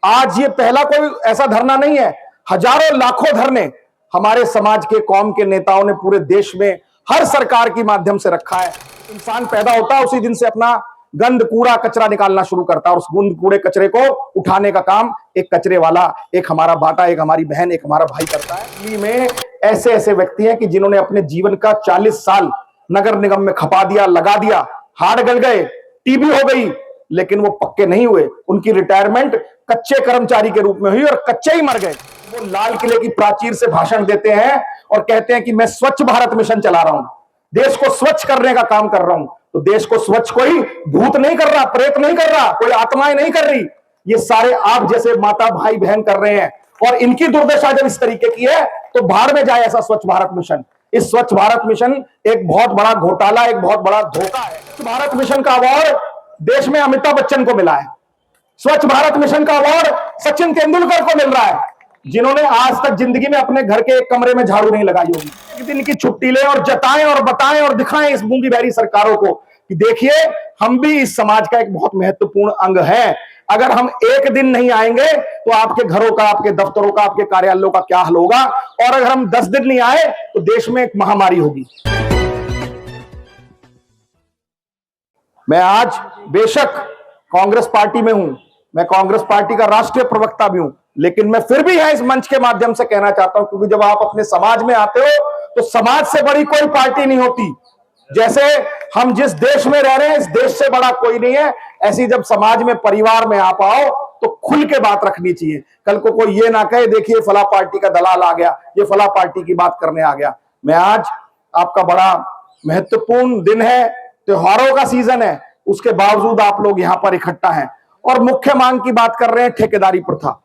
आज ये पहला कोई ऐसा धरना नहीं है, हजारों लाखों धरने हमारे समाज के, कौम के नेताओं ने पूरे देश में हर सरकार के माध्यम से रखा है। इंसान पैदा होता है उसी दिन से अपना गंद, कूड़ा, कचरा निकालना शुरू करता है और उस गंद, कूड़े, कचरे को उठाने का काम एक कचरे वाला, एक हमारा बाटा, एक हमारी बहन, एक हमारा भाई करता है। दिल्ली में ऐसे ऐसे व्यक्ति हैं कि जिन्होंने अपने जीवन का 40 साल नगर निगम में खपा दिया, लगा दिया, हाड़ गल गए, टीबी हो गई, लेकिन वो पक्के नहीं हुए। उनकी रिटायरमेंट कच्चे कर्मचारी के रूप में हुई और कच्चे ही मर गए। वो लाल किले की प्राचीर से भाषण देते हैं और कहते हैं कि मैं स्वच्छ भारत मिशन चला रहा हूं, देश को स्वच्छ करने का काम कर रहा हूं। तो देश को स्वच्छ कोई भूत नहीं कर रहा, प्रेत नहीं कर रहा, कोई आत्माएं नहीं कर रही, ये सारे आप जैसे माता, भाई, बहन कर रहे हैं। और इनकी दुर्दशा जब इस तरीके की है तो भाड़ में जाए ऐसा स्वच्छ भारत मिशन। इस स्वच्छ भारत मिशन एक बहुत बड़ा घोटाला, एक बहुत बड़ा धोखा है। स्वच्छ भारत मिशन का अवार्ड देश में अमिताभ बच्चन को मिला है। स्वच्छ भारत मिशन का अवार्ड सचिन तेंदुलकर को मिल रहा है, जिन्होंने आज तक जिंदगी में अपने घर के एक कमरे में झाड़ू नहीं लगाई होगी। एक दिन की छुट्टी लें और जताएं और बताएं और दिखाएं इस मूंगी बहरी सरकारों को कि देखिए हम भी इस समाज का एक बहुत महत्वपूर्ण अंग है। अगर हम एक दिन नहीं आएंगे तो आपके घरों का, आपके दफ्तरों का, आपके कार्यालयों का क्या हाल होगा, और अगर हम 10 दिन नहीं आए तो देश में एक महामारी होगी। मैं आज बेशक कांग्रेस पार्टी में हूं, मैं कांग्रेस पार्टी का राष्ट्रीय प्रवक्ता भी हूं, लेकिन मैं फिर भी यहां इस मंच के माध्यम से कहना चाहता हूं, क्योंकि जब आप अपने समाज में आते हो तो समाज से बड़ी कोई पार्टी नहीं होती। जैसे हम जिस देश में रह रहे हैं, इस देश से बड़ा कोई नहीं है। ऐसी जब समाज में, परिवार में आप आओ तो खुल के बात रखनी चाहिए। कल को कोई ये ना कहे देखिए फला पार्टी का दलाल आ गया, ये फला पार्टी की बात करने आ गया। मैं आज, आपका बड़ा महत्वपूर्ण दिन है, त्योहारों का सीजन है, उसके बावजूद आप लोग यहां पर इकट्ठा हैं और मुख्य मांग की बात कर रहे हैं, ठेकेदारी प्रथा।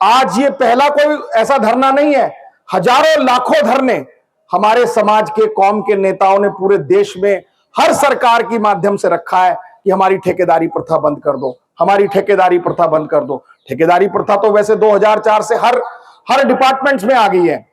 आज ये पहला कोई ऐसा धरना नहीं है, हजारों लाखों धरने हमारे समाज के, कौम के नेताओं ने पूरे देश में हर सरकार के माध्यम से रखा है कि हमारी ठेकेदारी प्रथा बंद कर दो, हमारी ठेकेदारी प्रथा बंद कर दो। ठेकेदारी प्रथा तो वैसे 2004 से हर डिपार्टमेंट्स में आ गई है,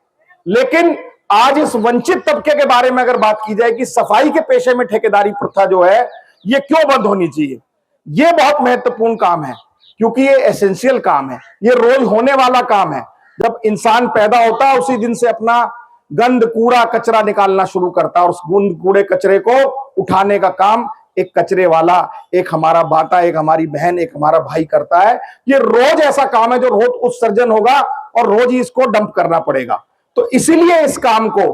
लेकिन आज इस वंचित तबके के बारे में अगर बात की जाए कि सफाई के पेशे में ठेकेदारी प्रथा जो है ये क्यों बंद होनी चाहिए, ये बहुत महत्वपूर्ण काम है, क्योंकि ये एसेंशियल काम है, ये रोज होने वाला काम है। जब इंसान पैदा होता है उसी दिन से अपना गंद, कूड़ा, कचरा निकालना शुरू करता है और उस गंद, कूड़े, कचरे को उठाने का काम एक कचरे वाला, एक हमारा बाटा, एक हमारी बहन, एक हमारा भाई करता है। ये रोज ऐसा काम है जो रोज उत्सर्जन होगा और रोज ही इसको डंप करना पड़ेगा। तो इसीलिए इस काम को,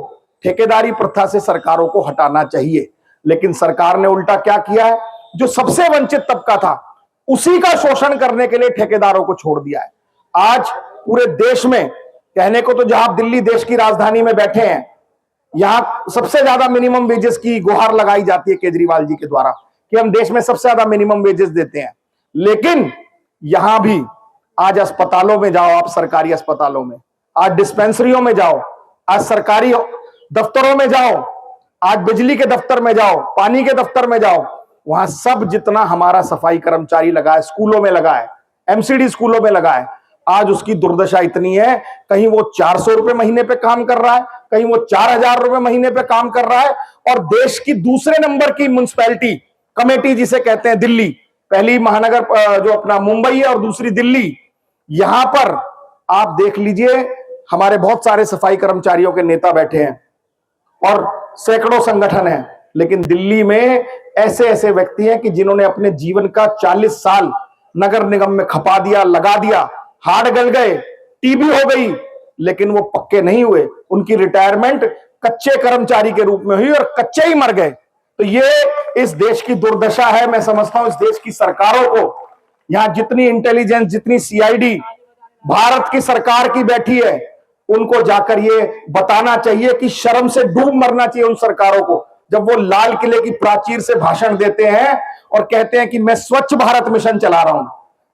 ठेकेदारी प्रथा से सरकारों को हटाना चाहिए। लेकिन सरकार ने उल्टा क्या किया है, जो सबसे वंचित तबका था उसी का शोषण करने के लिए ठेकेदारों को छोड़ दिया है। आज पूरे देश में, कहने को तो जहां आप दिल्ली देश की राजधानी में बैठे हैं, यहां सबसे ज्यादा मिनिमम वेजेस की गुहार लगाई जाती है केजरीवाल जी के द्वारा कि हम देश में सबसे ज्यादा मिनिमम वेजेस देते हैं। लेकिन यहां भी आज अस्पतालों में जाओ, आप सरकारी अस्पतालों में, आज डिस्पेंसरियों में जाओ, आज सरकारी दफ्तरों में जाओ, आज बिजली के दफ्तर में जाओ, पानी के दफ्तर में जाओ, वहां सब जितना हमारा सफाई कर्मचारी लगा है, स्कूलों में लगा है, एमसीडी स्कूलों में लगा है, आज उसकी दुर्दशा इतनी है, कहीं वो 400 रुपए महीने पे काम कर रहा है, कहीं वो 4000 रुपए महीने पे काम कर रहा है। और देश की दूसरे नंबर की म्युनिसिपैलिटी कमेटी जिसे कहते हैं दिल्ली, पहली महानगर जो अपना मुंबई है और दूसरी दिल्ली, यहां पर आप देख लीजिए हमारे बहुत सारे सफाई कर्मचारियों के नेता बैठे हैं और सैकड़ों संगठन हैं। लेकिन दिल्ली में ऐसे ऐसे व्यक्ति हैं कि जिन्होंने अपने जीवन का 40 साल नगर निगम में खपा दिया, लगा दिया, हाड़ गल गए, टीबी हो गई, लेकिन वो पक्के नहीं हुए। उनकी रिटायरमेंट कच्चे कर्मचारी के रूप में हुई और कच्चे ही मर गए। तो ये इस देश की दुर्दशा है। मैं समझता हूं इस देश की सरकारों को, यहां जितनी इंटेलिजेंस, जितनी सीआईडी भारत की सरकार की बैठी है, उनको जाकर ये बताना चाहिए कि शर्म से डूब मरना चाहिए उन सरकारों को, जब वो लाल किले की प्राचीर से भाषण देते हैं और कहते हैं कि मैं स्वच्छ भारत मिशन चला रहा हूं,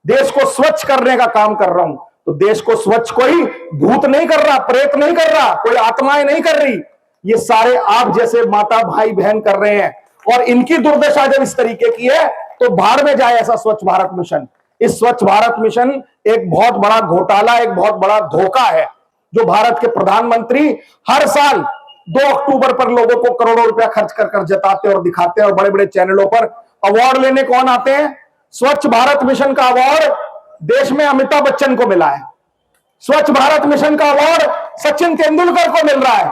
देश को स्वच्छ करने का काम कर रहा हूं। तो देश को स्वच्छ कोई भूत नहीं कर रहा, प्रेत नहीं कर रहा, कोई आत्माएं नहीं कर रही, ये सारे आप जैसे माता, भाई, बहन कर रहे हैं। और इनकी दुर्दशा जब इस तरीके की है तो भाड़ में जाए ऐसा स्वच्छ भारत मिशन। इस स्वच्छ भारत मिशन एक बहुत बड़ा घोटाला, एक बहुत बड़ा धोखा है, जो भारत के प्रधानमंत्री हर साल 2 अक्टूबर पर लोगों को करोड़ों रुपया खर्च कर जताते और दिखाते हैं। और बड़े बड़े चैनलों पर अवार्ड लेने कौन आते हैं? स्वच्छ भारत मिशन का अवार्ड देश में अमिताभ बच्चन को मिला है। स्वच्छ भारत मिशन का अवार्ड सचिन तेंदुलकर को मिल रहा है,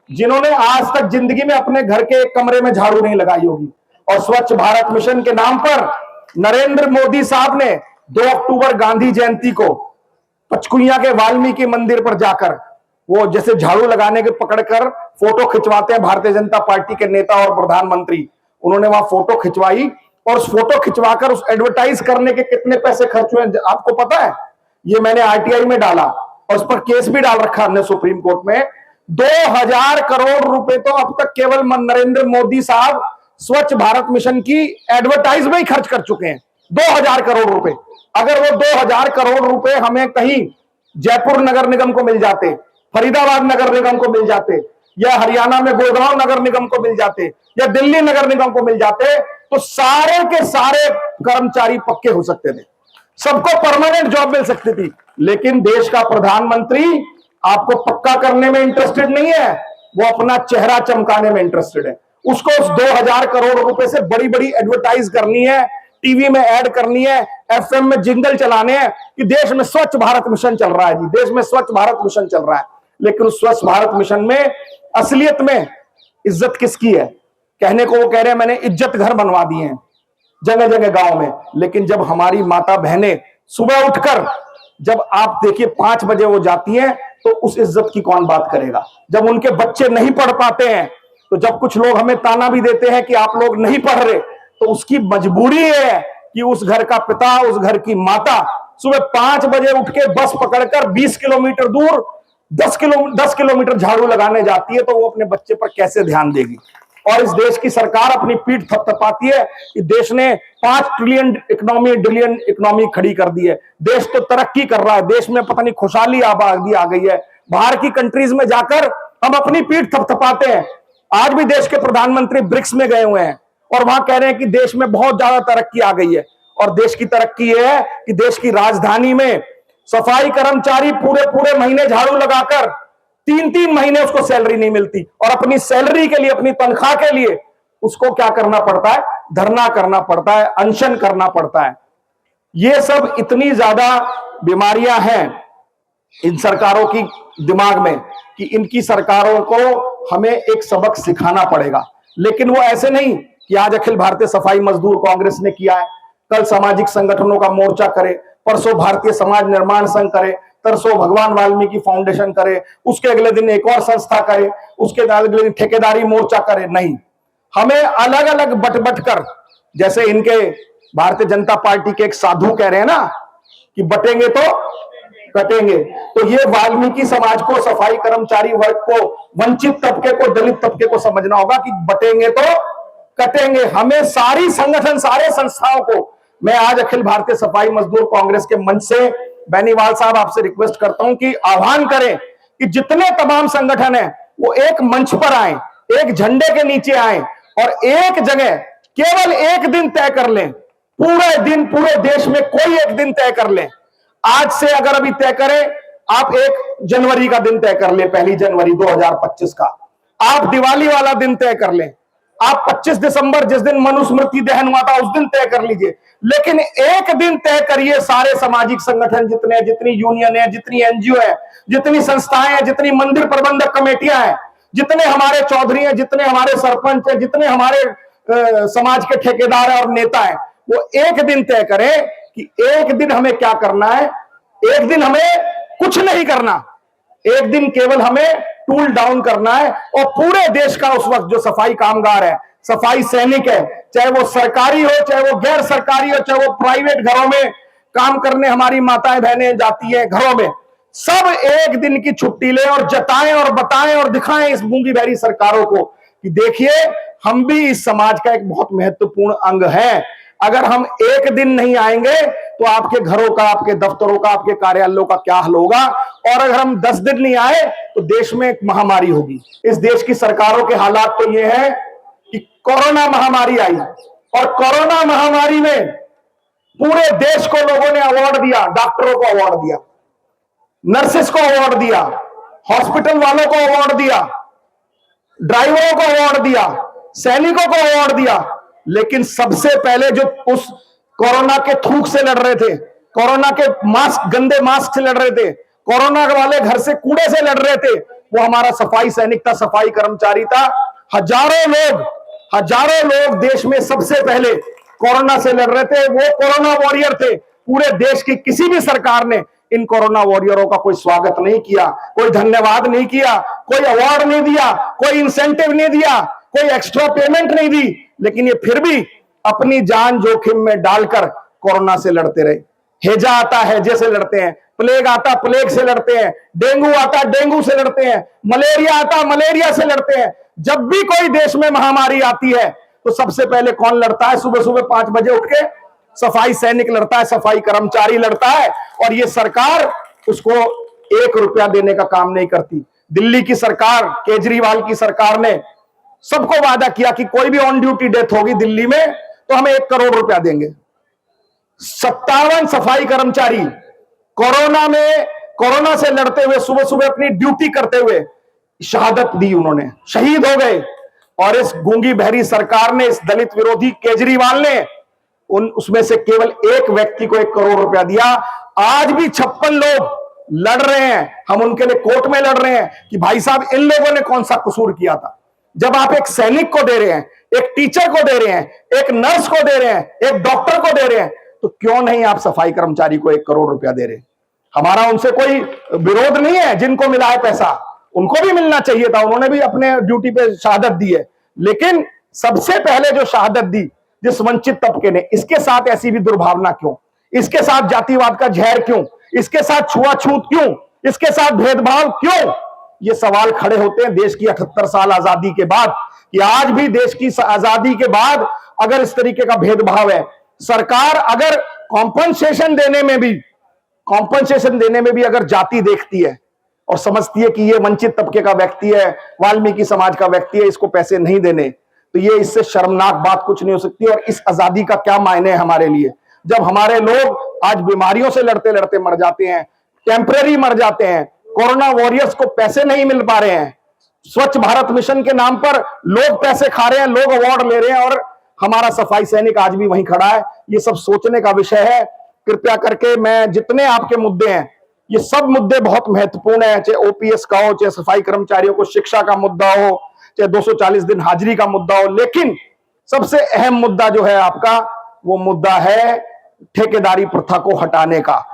जिन्होंने आज तक जिंदगी में अपने घर के एक कमरे में झाड़ू नहीं लगाई होगी। और स्वच्छ भारत मिशन के नाम पर नरेंद्र मोदी साहब ने 2 अक्टूबर गांधी जयंती को पचकुइया के वाल्मीकि मंदिर पर जाकर वो जैसे झाड़ू लगाने के पकड़कर फोटो खिंचवाते हैं भारतीय जनता पार्टी के नेता और प्रधानमंत्री, उन्होंने वहां फोटो खिंचवाई और उस फोटो खिंचवाकर उस एडवर्टाइज करने के कितने पैसे खर्च हुए आपको पता है? ये मैंने आरटीआई में डाला और उस पर केस भी डाल रखा हमने सुप्रीम कोर्ट में। 2000 करोड़ रुपए तो अब तक केवल नरेंद्र मोदी साहब स्वच्छ भारत मिशन की एडवर्टाइज में ही खर्च कर चुके हैं। 2000 करोड़ रुपए। अगर वो 2000 करोड़ रुपए हमें कहीं जयपुर नगर निगम को मिल जाते, फरीदाबाद नगर निगम को मिल जाते, या हरियाणा में गुड़गांव नगर निगम को मिल जाते, या दिल्ली नगर निगम को मिल जाते, तो सारे के सारे कर्मचारी पक्के हो सकते थे, सबको परमानेंट जॉब मिल सकती थी। लेकिन देश का प्रधानमंत्री आपको पक्का करने में इंटरेस्टेड नहीं है, वो अपना चेहरा चमकाने में इंटरेस्टेड है। उसको उस 2000 करोड़ रुपए से बड़ी बड़ी एडवर्टाइज करनी है, टीवी में ऐड करनी है, एफएम में जिंगल चलाने हैं कि देश में स्वच्छ भारत मिशन चल रहा है जी, देश में स्वच्छ भारत मिशन चल रहा है। लेकिन उस स्वच्छ भारत मिशन में असलियत में इज्जत किसकी है? कहने को वो कह रहे हैं मैंने इज्जत घर बनवा दिए हैं जगह जगह गांव में, लेकिन जब हमारी माता बहनें सुबह उठकर, जब आप देखिए 5 बजे वो जाती हैं, तो उस इज्जत की कौन बात करेगा? जब उनके बच्चे नहीं पढ़ पाते हैं, तो जब कुछ लोग हमें ताना भी देते हैं कि आप लोग नहीं पढ़ रहे, तो उसकी मजबूरी है कि उस घर का पिता, उस घर की माता सुबह 5 बजे उठ के बस पकड़कर 20 किलोमीटर दूर 10 किलोमीटर झाड़ू लगाने जाती है, तो वो अपने बच्चे पर कैसे ध्यान देगी? और इस देश की सरकार अपनी पीठ थपथपाती है कि देश ने 5 ट्रिलियन इकोनॉमी खड़ी कर दी है, देश तो तरक्की कर रहा है, देश में पता नहीं खुशहाली आबादी आ गई है। बाहर की कंट्रीज में जाकर हम अपनी पीठ थपथपाते हैं। आज भी देश के प्रधानमंत्री ब्रिक्स में गए हुए हैं और वहां कह रहे हैं कि देश में बहुत ज्यादा तरक्की आ गई है। और देश की तरक्की यह है कि देश की राजधानी में सफाई कर्मचारी पूरे पूरे महीने झाड़ू लगाकर 3-3 महीने उसको सैलरी नहीं मिलती, और अपनी सैलरी के लिए, अपनी तनख्वाह के लिए उसको क्या करना पड़ता है? धरना करना पड़ता है, अनशन करना पड़ता है। ये सब इतनी ज्यादा बीमारियां हैं इन सरकारों की दिमाग में कि इनकी सरकारों को हमें एक सबक सिखाना पड़ेगा। लेकिन वो ऐसे नहीं कि आज अखिल भारतीय सफाई मजदूर कांग्रेस ने किया है, कल सामाजिक संगठनों का मोर्चा करे, परसों भारतीय समाज निर्माण संघ करे, तरसों भगवान वाल्मीकि फाउंडेशन करे, उसके अगले दिन एक और संस्था करे, उसके अगले दिन ठेकेदारी मोर्चा करे। नहीं, हमें अलग अलग बट कर, जैसे इनके भारतीय जनता पार्टी के एक साधु कह रहे हैं ना कि बटेंगे तो कटेंगे, तो ये वाल्मीकि समाज को, सफाई कर्मचारी वर्ग को, वंचित तबके को, दलित तबके को समझना होगा कि बटेंगे तो कटेंगे। हमें सारी संगठन, सारे संस्थाओं को, मैं आज अखिल भारतीय सफाई मजदूर कांग्रेस के मंच से बेनीवाल साहब आपसे रिक्वेस्ट करता हूं कि आह्वान करें कि जितने तमाम संगठन हैं वो एक मंच पर आए, एक झंडे के नीचे आए और एक जगह केवल एक दिन तय कर लें, पूरे दिन, पूरे देश में कोई एक दिन तय कर लें। आज से अगर अभी तय करें, आप 1 जनवरी का दिन तय कर लें, 1 जनवरी 2025 का, आप दिवाली वाला दिन तय कर लें, आप 25 दिसंबर जिस दिन मनुस्मृति दहन हुआ था उस दिन तय कर लीजिए, लेकिन एक दिन तय करिए। सारे सामाजिक संगठन जितने, जितनी यूनियन है, जितनी एनजीओ है, जितनी संस्थाएं हैं, जितनी मंदिर प्रबंधक कमेटियां हैं, जितने हमारे चौधरी हैं, जितने हमारे सरपंच हैं, जितने हमारे समाज के ठेकेदार हैं और नेता हैं, वो एक दिन तय करें कि एक दिन हमें क्या करना है। एक दिन हमें कुछ नहीं करना, एक दिन केवल हमें टूल डाउन करना है। और पूरे देश का उस वक्त जो सफाई कामगार है, सफाई सैनिक है, चाहे वो सरकारी हो, चाहे वो गैर सरकारी हो, चाहे वो प्राइवेट घरों में काम करने हमारी माताएं बहनें जाती है घरों में, सब एक दिन की छुट्टी लें और जताएं और बताएं और दिखाएं इस गूंगी बहरी सरकारों को कि देखिए हम भी इस समाज का एक बहुत महत्वपूर्ण अंग है। अगर हम एक दिन नहीं आएंगे तो आपके घरों का, आपके दफ्तरों का, आपके कार्यालयों का क्या हाल होगा। और अगर हम 10 दिन नहीं आए तो देश में एक महामारी होगी। इस देश की सरकारों के हालात तो ये है कि कोरोना महामारी आई और कोरोना महामारी में पूरे देश को लोगों ने अवार्ड दिया, डॉक्टरों को अवार्ड दिया, नर्सेस को अवार्ड दिया, हॉस्पिटल वालों को अवार्ड दिया, ड्राइवरों को अवार्ड दिया, सैनिकों को अवार्ड दिया। लेकिन सबसे पहले जो उस कोरोना के थूक से लड़ रहे थे, कोरोना के मास्क, गंदे मास्क से लड़ रहे थे, कोरोना वाले घर से कूड़े से लड़ रहे थे, वो हमारा सफाई सैनिक था, सफाई कर्मचारी था। हजारों लोग देश में सबसे पहले कोरोना से लड़ रहे थे, वो कोरोना वॉरियर थे। पूरे देश की किसी भी सरकार ने इन कोरोना वॉरियरों का कोई स्वागत नहीं किया, कोई धन्यवाद नहीं किया, कोई अवार्ड नहीं दिया, कोई इंसेंटिव नहीं दिया, कोई एक्स्ट्रा पेमेंट नहीं दी, लेकिन ये फिर भी अपनी जान जोखिम में डालकर कोरोना से लड़ते रहे। हैजा आता हैजे से लड़ते हैं, प्लेग आता प्लेग से लड़ते हैं, डेंगू आता डेंगू से लड़ते हैं, मलेरिया आता मलेरिया से लड़ते हैं। जब भी कोई देश में महामारी आती है तो सबसे पहले कौन लड़ता है? सुबह सुबह 5 बजे उठ के सफाई सैनिक लड़ता है, सफाई कर्मचारी लड़ता है, और ये सरकार उसको 1 रुपया देने का काम नहीं करती। दिल्ली की सरकार, केजरीवाल की सरकार ने सबको वादा किया कि कोई भी ऑन ड्यूटी डेथ होगी दिल्ली में तो हमें 1 करोड़ रुपया देंगे। 57 सफाई कर्मचारी कोरोना से लड़ते हुए, सुबह सुबह अपनी ड्यूटी करते हुए शहादत दी, उन्होंने शहीद हो गए। और इस गूंगी बहरी सरकार ने, इस दलित विरोधी केजरीवाल ने उसमें से केवल एक व्यक्ति को 1 करोड़ रुपया दिया। आज भी 56 लोग लड़ रहे हैं, हम उनके लिए कोर्ट में लड़ रहे हैं कि भाई साहब इन लोगों ने कौन सा कसूर किया था। जब आप एक सैनिक को दे रहे हैं, एक टीचर को दे रहे हैं, एक नर्स को दे रहे हैं, एक डॉक्टर को दे रहे हैं, तो क्यों नहीं आप सफाई कर्मचारी को 1 करोड़ रुपया दे रहे हैं? हमारा उनसे कोई विरोध नहीं है, जिनको मिला है पैसा उनको भी मिलना चाहिए था, उन्होंने भी अपने ड्यूटी पे शहादत दी है। लेकिन सबसे पहले जो शहादत दी जिस वंचित तबके ने, इसके साथ ऐसी भी दुर्भावना क्यों? इसके साथ जातिवाद का जहर क्यों? इसके साथ छुआछूत क्यों? इसके साथ भेदभाव क्यों? ये सवाल खड़े होते हैं देश की 78 साल आजादी के बाद, कि आज भी देश की आजादी के बाद अगर इस तरीके का भेदभाव है, सरकार अगर कॉम्पनसेशन देने में भी अगर जाति देखती है और समझती है कि ये वंचित तबके का व्यक्ति है, वाल्मीकि समाज का व्यक्ति है, इसको पैसे नहीं देने, तो ये इससे शर्मनाक बात कुछ नहीं हो सकती। और इस आजादी का क्या मायने है हमारे लिए, जब हमारे लोग आज बीमारियों से लड़ते लड़ते मर जाते हैं, टेम्परेरी मर जाते हैं, कोरोना वॉरियर्स को पैसे नहीं मिल पा रहे हैं, स्वच्छ भारत मिशन के नाम पर लोग पैसे खा रहे हैं, लोग अवार्ड ले रहे हैं, और हमारा सफाई सैनिक आज भी वहीं खड़ा है। ये सब सोचने का विषय है। कृपया करके मैं जितने आपके मुद्दे हैं, ये सब मुद्दे बहुत महत्वपूर्ण है, चाहे ओपीएस का हो, चाहे सफाई कर्मचारियों को शिक्षा का मुद्दा हो, चाहे 240 दिन हाजिरी का मुद्दा हो, लेकिन सबसे अहम मुद्दा जो है आपका, वो मुद्दा है ठेकेदारी प्रथा को हटाने का।